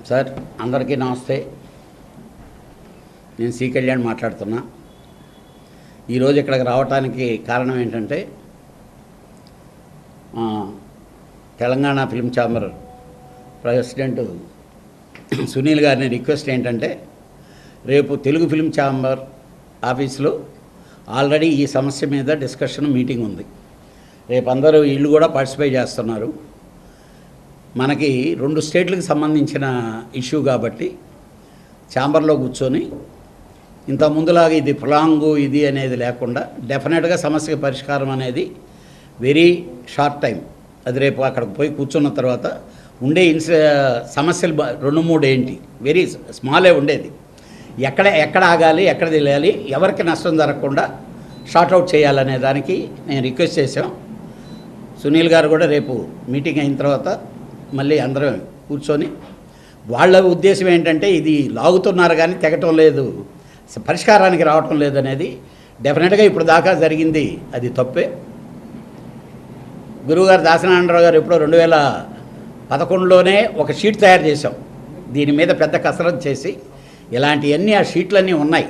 Sir అందరికీ నమస్తే. నేను సి కళ్యాణ్ మాట్లాడుతున్నా. ఈరోజు ఇక్కడికి రావడానికి కారణం ఏంటంటే Telangana film chamber president Sunil గారిని రిక్వెస్ట్ ఏంటంటే, రేపు తెలుగు ఫిల్మ్ ఛాంబర్ ఆఫీస్లో ఆల్రెడీ ఈ సమస్య మీద డిస్కషన్ మీటింగ్ ఉంది. రేపు అందరూ వీళ్ళు కూడా పార్టిసిపేట్ చేస్తున్నారు. మనకి 2 స్టేట్లకు సంబంధించిన ఇష్యూ కాబట్టి ఛాంబర్లో కూర్చొని ఇంత ముందులాగా ఇది ప్రొలాంగు ఇది అనేది లేకుండా డెఫినెట్గా సమస్యకి పరిష్కారం అనేది వెరీ షార్ట్ టైం, అది రేపు అక్కడికి పోయి కూర్చున్న తర్వాత ఉండే సమస్యలు 2-3 ఏంటి, వెరీ స్మాలే ఉండేది. ఎక్కడ ఆగాలి, ఎక్కడ తెలియాలి, ఎవరికి నష్టం జరగకుండా షార్ట్అవుట్ చేయాలనే దానికి నేను రిక్వెస్ట్ చేశాం. సునీల్ గారు కూడా రేపు మీటింగ్ అయిన తర్వాత మళ్ళీ అందరం కూర్చొని, వాళ్ళ ఉద్దేశం ఏంటంటే ఇది లాగుతున్నారు కానీ తెగటం లేదు, పరిష్కారానికి రావటం లేదు అనేది. డెఫినెట్గా ఇప్పుడు దాకా జరిగింది అది తప్పే. గురువుగారు దాసనారాయణరావు గారు ఎప్పుడో 2011లోనే ఒక షీట్ తయారు చేశాం. దీని మీద పెద్ద కసరత్తు చేసి ఇలాంటివన్నీ ఆ షీట్లన్నీ ఉన్నాయి.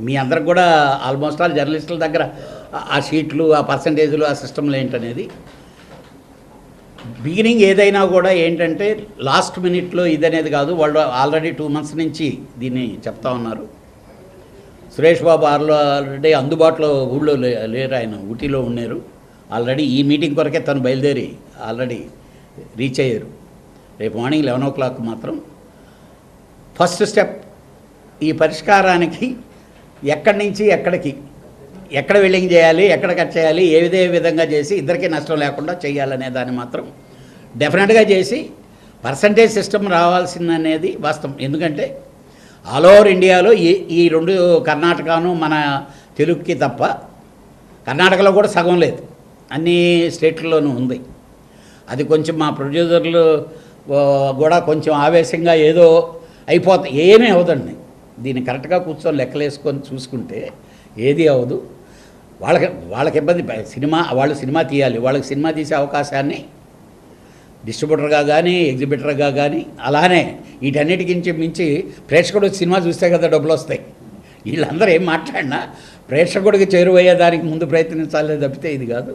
మీ అందరికి కూడా ఆల్మోస్ట్ ఆల్ జర్నలిస్టుల దగ్గర ఆ షీట్లు, ఆ పర్సంటేజ్లు, ఆ సిస్టమ్లు ఏంటనేది. బిగినింగ్ ఏదైనా కూడా ఏంటంటే లాస్ట్ మినిట్లో ఇదనేది కాదు. వాళ్ళు ఆల్రెడీ 2 months నుంచి దీన్ని చెప్తా ఉన్నారు. సురేష్ బాబు ఆల్రెడీ అందుబాటులో ఊళ్ళో లేరు, ఆయన ఊటీలో ఉన్నారు. ఆల్రెడీ ఈ మీటింగ్ కొరకే తను బయలుదేరి ఆల్రెడీ రీచ్ అయ్యారు. రేపు మార్నింగ్ 11 o'clock మాత్రం ఫస్ట్ స్టెప్ ఈ పరిష్కారానికి ఎక్కడి నుంచి ఎక్కడ వెల్లింగ్ చేయాలి, ఎక్కడ కట్ చేయాలి, ఏ విధంగా చేసి ఇద్దరికీ నష్టం లేకుండా చేయాలనే దాన్ని మాత్రం డెఫినెట్గా చేసి పర్సంటేజ్ సిస్టమ్ రావాల్సిందనేది వాస్తవం. ఎందుకంటే ఆల్ ఓవర్ ఇండియాలో ఈ 2 కర్ణాటకను మన తెలుగుకి తప్ప, కర్ణాటకలో కూడా సగం లేదు, అన్ని స్టేట్లలోనూ ఉంది. అది కొంచెం మా ప్రొడ్యూసర్లు కూడా కొంచెం ఆవేశంగా ఏదో అయిపోతాయి, ఏమీ అవదండి. దీన్ని కరెక్ట్గా కూర్చొని లెక్కలేసుకొని చూసుకుంటే ఏది అవ్వదు. వాళ్ళకి ఇబ్బంది. వాళ్ళు సినిమా తీయాలి, వాళ్ళకి సినిమా తీసే అవకాశాన్ని డిస్ట్రిబ్యూటర్గా కానీ ఎగ్జిబిటర్గా కానీ, అలానే వీటన్నిటికి మించి ప్రేక్షకుడు సినిమా చూస్తే కదా డబ్బులు వస్తాయి. వీళ్ళందరూ ఏం మాట్లాడినా ప్రేక్షకుడికి చేరువయ్యేదానికి ముందు ప్రయత్నించాలి తప్పితే ఇది కాదు.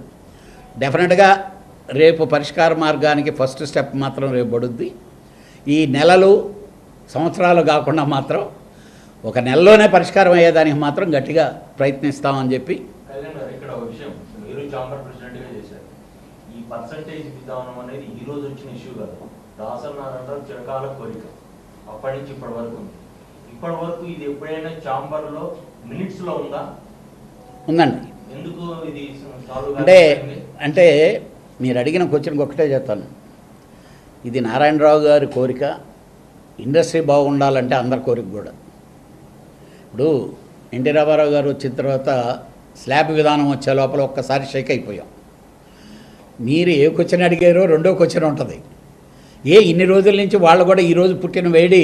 డెఫినెట్గా రేపు పరిష్కార మార్గానికి ఫస్ట్ స్టెప్ మాత్రం రేపు పడుద్ది. ఈ నెలలు సంవత్సరాలు కాకుండా మాత్రం ఒక నెలలోనే పరిష్కారం అయ్యేదానికి మాత్రం గట్టిగా ప్రయత్నిస్తామని చెప్పి. ఇక్కడ ఒక విషయం, మీరు ఛాంబర్ ప్రెసిడెంట్గా చేశారు. ఈ పర్సంటేజ్ విధానం అనేది ఈ రోజు వచ్చిన ఇష్యూ కాదు. దాసనారాయణరావు చిరకాల కోరిక అప్పటి నుంచి ఇప్పటి వరకు ఉంది. ఇప్పటి వరకు ఇది ఎప్పుడైనా ఛాంబర్లో మినిట్స్లో ఉందా? ఉందండి. ఎందుకు ఇది అంటే మీరు అడిగిన క్వశ్చన్కి ఒకటే చెప్తాను. ఇది నారాయణరావు గారి కోరిక, ఇండస్ట్రీ బాగుండాలంటే అందరి కోరిక కూడా. ఇప్పుడు ఎన్టీ రామారావు గారు వచ్చిన తర్వాత స్లాబ్ విధానం వచ్చే లోపల ఒక్కసారి షేక్ అయిపోయాం. మీరు ఏ క్వశ్చన్ అడిగారో రెండో క్వశ్చన్ ఉంటుంది. ఇన్ని రోజుల నుంచి వాళ్ళు కూడా ఈరోజు పుట్టిన వేడి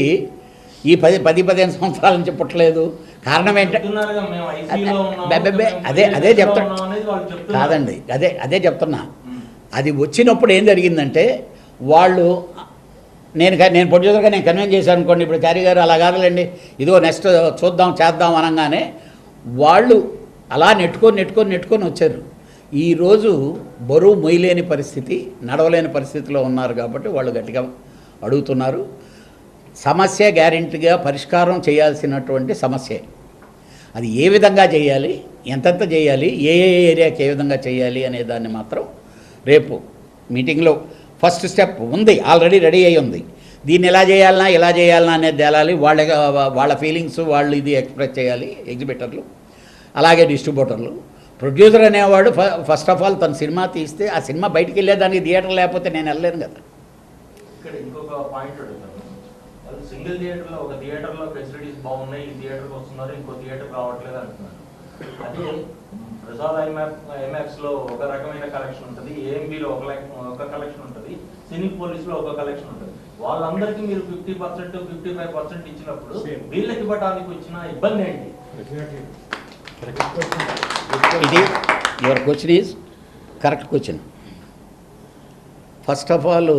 ఈ 10-15 సంవత్సరాల నుంచి పుట్టలేదు. కారణం ఏంటంటే అదే చెప్తున్నా కాదండి, అదే చెప్తున్నా. అది వచ్చినప్పుడు ఏం జరిగిందంటే వాళ్ళు నేను ప్రొడ్యూసర్గా నేను కన్విన్స్ చేశాను అనుకోండి. ఇప్పుడు క్యారీ గారు అలా కాదులేండి, ఇదిగో నెక్స్ట్ చేద్దాం అనగానే వాళ్ళు అలా నెట్టుకొని వచ్చారు. ఈరోజు బరువు మొయ్యలేని పరిస్థితి, నడవలేని పరిస్థితిలో ఉన్నారు కాబట్టి వాళ్ళు గట్టిగా అడుగుతున్నారు. సమస్య గ్యారెంటీగా పరిష్కారం చేయాల్సినటువంటి సమస్య. అది ఏ విధంగా చేయాలి, ఎంతెంత చేయాలి, ఏ ఏరియాకి ఏ విధంగా చేయాలి అనే దాన్ని మాత్రం రేపు మీటింగ్లో ఫస్ట్ స్టెప్ ఉంది, ఆల్రెడీ రెడీ అయి ఉంది. దీన్ని ఎలా చేయాలన్నా అనేది తేలాలి. వాళ్ళ ఫీలింగ్స్ వాళ్ళు ఇది ఎక్స్ప్రెస్ చేయాలి, ఎగ్జిబిటర్లు అలాగే డిస్ట్రిబ్యూటర్లు. ప్రొడ్యూసర్ అనేవాడు ఫస్ట్ ఆఫ్ ఆల్ తన సినిమా తీస్తే ఆ సినిమా బయటికి వెళ్ళేదానికి థియేటర్ లేకపోతే నేను వెళ్ళలేను కదా. ఇక్కడ ఇంకొక పాయింట్ అడుగుతాను. సింగిల్ థియేటర్లో ఒక థియేటర్లో ఫెసిలిటీస్ బాగున్నాయి, ఈ థియేటర్కి వస్తున్నారు, ఇంకో థియేటర్ రావట్లేదు అంటున్నారు. అదే ప్రసాద్ ఐమాక్స్లో ఒక రకమైన కలెక్షన్ ఉంటుంది, ఏఎంబీలో ఒక కలెక్షన్ ఉంటుంది, సినీ పోలీస్లో ఒక కలెక్షన్ ఉంటుంది. వాళ్ళందరికీ మీరు 50%, 55% ఇచ్చినప్పుడు వీళ్ళకి ఇవ్వడానికి వచ్చిన ఇబ్బంది ఏంటి? ఇది your question is correct question. First of all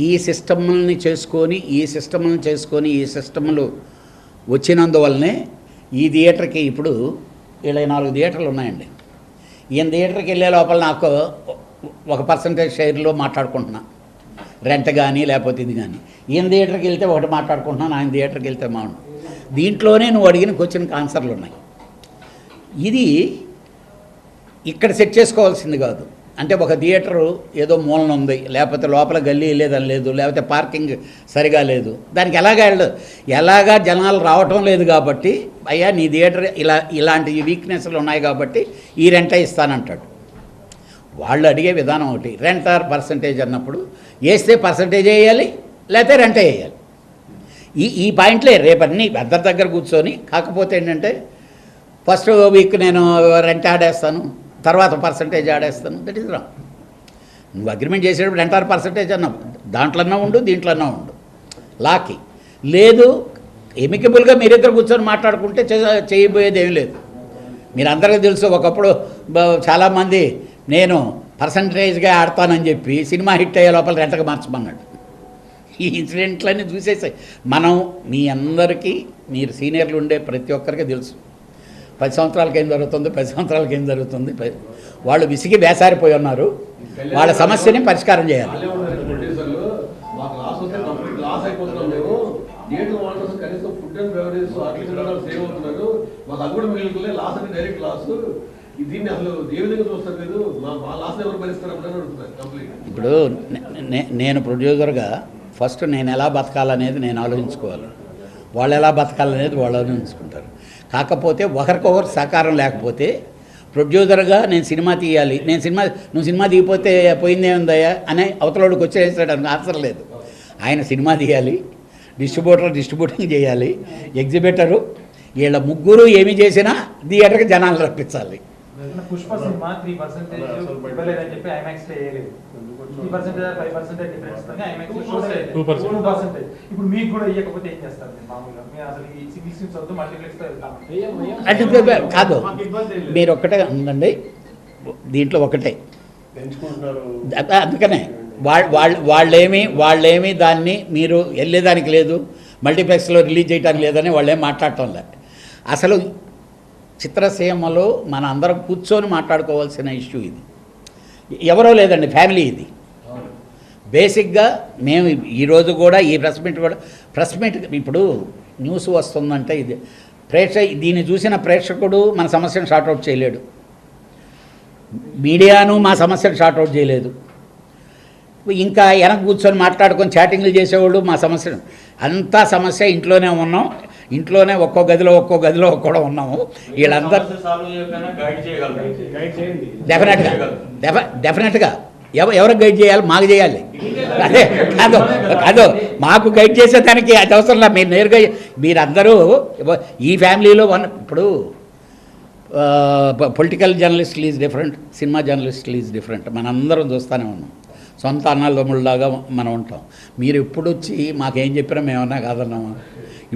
ఈ సిస్టమ్ని చేసుకొని ఈ సిస్టమ్లు వచ్చినందువల్లనే ఈ థియేటర్కి ఇప్పుడు 24 థియేటర్లు ఉన్నాయండి. ఈయన థియేటర్కి వెళ్ళే లోపల నాకు ఒక పర్సంటేజ్ షేర్లో మాట్లాడుకుంటున్నా, రెంట్ కానీ లేకపోతే ఇది కానీ. ఈయన థియేటర్కి వెళ్తే ఒకటి మాట్లాడుకుంటున్నాను, ఆయన థియేటర్కి వెళ్తే మాను. దీంట్లోనే నువ్వు అడిగిన క్వశ్చన్కి ఆన్సర్లు ఉన్నాయి. ఇది ఇక్కడ సెట్ చేసుకోవాల్సింది కాదు. అంటే ఒక థియేటరు ఏదో మూలన ఉంది, లేకపోతే లోపల గల్లీ లేదని లేదు, లేకపోతే పార్కింగ్ సరిగా లేదు, దానికి ఎలాగా జనాలు రావటం లేదు కాబట్టి అయ్యా నీ థియేటర్ ఇలాంటి వీక్నెస్లు ఉన్నాయి కాబట్టి ఈ రెంటే ఇస్తానంటాడు. వాళ్ళు అడిగే విధానం ఒకటి, రెంట్ ఆర్ పర్సంటేజ్ అన్నప్పుడు వేస్తే పర్సంటేజ్ వేయాలి, లేకపోతే రెంటే వేయాలి. ఈ పాయింట్లే రేపన్నీ అందరి దగ్గర కూర్చొని. కాకపోతే ఏంటంటే ఫస్ట్ వీక్ నేను రెంట్ ఆడేస్తాను, తర్వాత పర్సంటేజ్ ఆడేస్తాను, దట్ ఈజ్ రాంగ్. నువ్వు అగ్రిమెంట్ చేసేటప్పుడు రెంట్ ఆర్ పర్సంటేజ్ అన్నావు, దాంట్లోనే ఉండు, దీంట్లోనే ఉండు. లాకి లేదు, ఎమికబుల్గా మీరిద్దరు కూర్చొని మాట్లాడుకుంటే చేయబోయేది ఏం లేదు. మీరు అందరికీ తెలుసు, ఒకప్పుడు చాలామంది నేను పర్సంటేజ్గా ఆడతానని చెప్పి సినిమా హిట్ అయ్యే లోపల రెంట్గా మార్చమన్నాడు. ఈ ఇన్సిడెంట్లన్నీ చూసేసాయి. మనం మీ అందరికీ, మీరు సీనియర్లు ఉండే ప్రతి ఒక్కరికి తెలుసు 10 సంవత్సరాలకి ఏం జరుగుతుంది, 10 సంవత్సరాలకి ఏం జరుగుతుంది. వాళ్ళు విసిగి వేసారిపోయి ఉన్నారు. వాళ్ళ సమస్యని పరిష్కారం చేయాలి. ఇప్పుడు నేను ప్రొడ్యూసర్గా ఫస్ట్ నేను ఎలా బతకాలనేది నేను ఆలోచించుకోవాలి, వాళ్ళు ఎలా బతకాలనేది వాళ్ళు ఆలోచించుకుంటారు. కాకపోతే ఒకరికొకరు సహకారం లేకపోతే ప్రొడ్యూసర్గా నేను సినిమా తీయాలి, నువ్వు సినిమా తీయకపోతే పోయిందేముందయ్యా అనే అవతలోడికి వచ్చేసాడానికి ఆన్సర్ లేదు. ఆయన సినిమా తీయాలి, డిస్ట్రిబ్యూటింగ్ చేయాలి, ఎగ్జిబిటరు, వీళ్ళ ముగ్గురు ఏమి చేసినా థియేటర్కి జనాలు రప్పించాలి. పుష్ప సినిమా 3% ఇవ్వలేదని చెప్పి ఐమాక్స్ లో వేయలేదు. 3% 5% డిఫరెన్స్ తోనే ఐమాక్స్ లో షో చేయలేదు. 2%. ఇప్పుడు మీకు కూడా ఇవ్వకపోతే ఏం చేస్తారు మీరు మామూలుగా? మీరు అసలు ఈ సింగిల్ స్క్రీన్స్ వద్దు మల్టీప్లెక్స్ తో వెళ్తాము అంటే కాదు, మీరు ఒక్కటే ఉందండి దీంట్లో, ఒకటే అందుకనే వాళ్ళేమి దాన్ని మీరు వెళ్ళేదానికి లేదు, మల్టీప్లెక్స్లో రిలీజ్ చేయడానికి లేదని వాళ్ళేం మాట్లాడటం లేదు. అసలు చిత్రసీమలో మన అందరం కూర్చొని మాట్లాడుకోవాల్సిన ఇష్యూ ఇది. ఎవరో లేదండి, ఫ్యామిలీ ఇది. బేసిక్గా మేము ఈరోజు కూడా ఈ ప్రెస్ మీట్ ఇప్పుడు న్యూస్ వస్తుందంటే ఇది దీన్ని చూసిన ప్రేక్షకుడు మన సమస్యను షార్ట్అవుట్ చేయలేడు, మీడియాను మా సమస్యను షార్ట్అవుట్ చేయలేదు. ఇంకా వెనక కూర్చొని మాట్లాడుకొని చాటింగ్లు చేసేవాళ్ళు మా సమస్యను, అంతా సమస్య ఇంట్లోనే ఉన్నాం, ఇంట్లోనే ఒక్కో గదిలో ఒక్కో ఉన్నాము. వీళ్ళందరూ డెఫినెట్గా ఎవరికి గైడ్ చేయాలి? మాకు చేయాలి. అదే కాదు మాకు గైడ్ చేసేదానికి అది అవసరం లేదు. మీరు నేరుగా మీరందరూ ఈ ఫ్యామిలీలో ఇప్పుడు పొలిటికల్ జర్నలిస్టులు ఈజ్ డిఫరెంట్, సినిమా జర్నలిస్టులు ఈజ్ డిఫరెంట్. మనందరం చూస్తూనే ఉన్నాం, సొంత అన్నదమ్ముళ్ళలాగా మనం ఉంటాం. మీరు ఎప్పుడు వచ్చి మాకేం చెప్పినా మేమన్నా కాదన్నామా?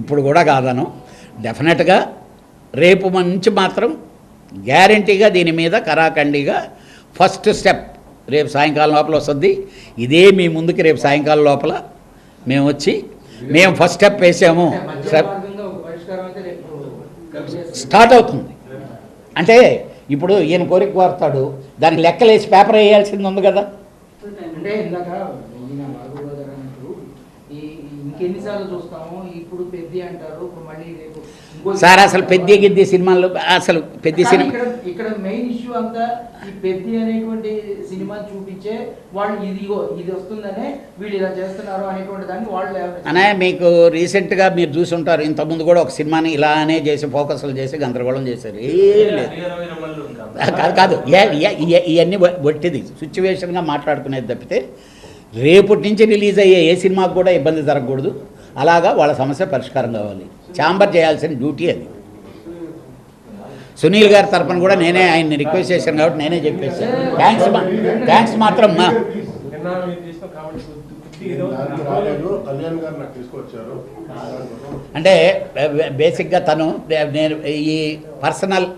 ఇప్పుడు కూడా కాదను. డెఫినెట్గా రేపు నుంచి మాత్రం గ్యారంటీగా దీని మీద కరాఖండిగా ఫస్ట్ స్టెప్ రేపు సాయంకాలం లోపల వస్తుంది. ఇదే మీ ముందుకి రేపు సాయంకాలం లోపల మేము వచ్చి మేము ఫస్ట్ స్టెప్ వేసాము, స్టార్ట్ అవుతుంది. అంటే ఇప్పుడు ఈయన కోరిక కోరుతాడు, దానికి లెక్కలేసి పేపర్ వేయాల్సింది ఉంది కదా. అంటే ఇందాక ఇంకెన్నిసార్లు చూస్తాము, ఇప్పుడు పెద్ద అంటారు, ఇప్పుడు మళ్ళీ రేపు సార్ అసలు పెద్ద గిద్ది సినిమాల్లో అసలు పెద్ద సినిమా ఇక్కడ మెయిన్ ఇష్యూ అంతా ఈ పెద్ద అనేటువంటి సినిమా చూపించే వాళ్ళు ఇది వస్తుందనే వీళ్ళు ఇలా చేస్తున్నారు అనేటువంటి దాన్ని వాళ్ళు అనే మీకు రీసెంట్గా మీరు చూసి ఉంటారు, ఇంతకుముందు కూడా ఒక సినిమాని ఇలానే చేసి ఫోకస్లు చేసి గందరగోళం చేశారు. ఏం లేదు, కాదు ఇవన్నీ వట్టిది సిచ్యువేషన్గా మాట్లాడుకునేది తప్పితే రేపటి నుంచి రిలీజ్ అయ్యే ఏ సినిమాకు కూడా ఇబ్బంది జరగకూడదు. అలాగా వాళ్ళ సమస్య పరిష్కారం కావాలి. ఛాంబర్ చేయాల్సిన డ్యూటీ అది. సునీల్ గారి తరఫున కూడా నేనే ఆయన్ని రిక్వెస్ట్ చేశాను కాబట్టి నేనే చెప్పేసాను. థ్యాంక్స్ మాత్రం అంటే బేసిక్గా తను నేను ఈ పర్సనల్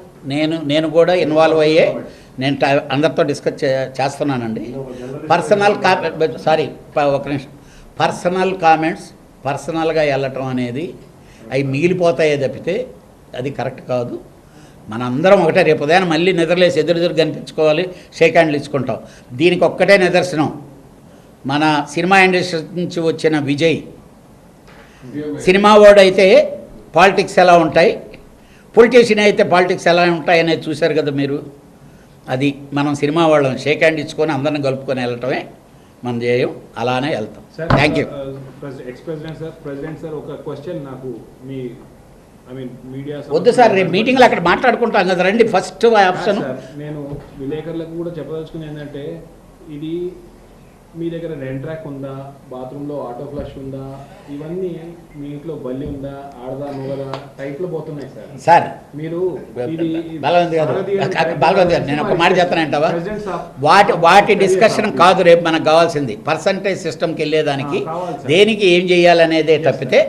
నేను కూడా ఇన్వాల్వ్ అయ్యే నేను అందరితో డిస్కస్ చేస్తున్నానండి. ఒక నిమిషం. పర్సనల్ కామెంట్స్ పర్సనల్గా వెళ్ళటం అనేది అవి మిగిలిపోతాయే తప్పితే అది కరెక్ట్ కాదు. మనందరం ఒకటే, రేపు ఉదయం మళ్ళీ నిద్రలేసి ఎదురు కనిపించుకోవాలి, షేక్ హ్యాండ్లు ఇచ్చుకుంటాం. దీనికి ఒక్కటే నిదర్శనం, మన సినిమా ఇండస్ట్రీ నుంచి వచ్చిన విజయ్. సినిమా వాడు అయితే పాలిటిక్స్ ఎలా ఉంటాయి, పొలిటీషియన్ అయితే పాలిటిక్స్ ఎలా ఉంటాయి అనేది చూశారు కదా మీరు. అది మనం సినిమా వాళ్ళం షేక్ హ్యాండ్ ఇచ్చుకొని అందరిని కలుపుకొని వెళ్ళటమే మనం చేయం, అలానే వెళ్తాం. Thank you. ప్రెసిడెంట్ సార్ ఒక క్వశ్చన్ నాకు మీ మీడియా వద్దు సార్, రేపు మీటింగ్లో అక్కడ మాట్లాడుకుంటాం కదా, రండి. ఫస్ట్ ఆప్షన్ నేను విలేకరులకు కూడా చెప్పదలుచుకుని ఏంటంటే, ఇది మీ దగ్గర రెంట్ ట్రాక్ ఉందా, బాత్రూంలో ఆటో ఫ్లష్ ఉందా, ఇవన్నీ మీ ఇంట్లో బల్లి ఉందా, ఆడదా మొగదా టైప్లో పోతున్నాయి సార్. మీరు బలవంత్ గారు నేను ఒక మాట చెప్తానంటావా, వాటి డిస్కషన్ కాదు రేపు మనకు కావాల్సింది. పర్సంటేజ్ సిస్టమ్కి వెళ్ళేదానికి దేనికి ఏం చేయాలనేదే తప్పితే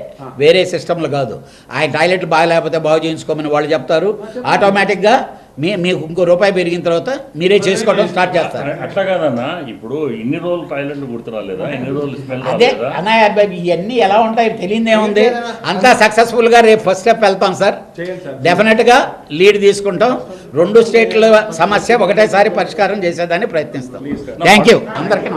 వేరే సిస్టమ్లు కాదు. ఆయన టాయిలెట్లు బాగలేకపోతే బాగు చేయించుకోమని వాళ్ళు చెప్తారు. ఆటోమేటిక్గా మీకు ఇంకో రూపాయి పెరిగిన తర్వాత మీరే చేసుకోవడం స్టార్ట్ చేస్తారు. అట్లా కాదన్నా, ఇప్పుడు ఇన్ని రోజులు టాయిలెట్లు గుర్తురాలేదా, ఇన్ని రోజులు స్మెల్ అదే అన్నయ్య, ఇవన్నీ ఎలా ఉంటాయి తెలియదేముంది. అంతా సక్సెస్ఫుల్గా రేపు ఫస్ట్ స్టెప్ వెళ్తాం సార్. డెఫినెట్గా లీడ్ తీసుకుంటాం. 2 స్టేట్ల సమస్య ఒకటేసారి పరిష్కారం చేసేదాన్ని ప్రయత్నిస్తాం. థ్యాంక్ యూ అందరికీ.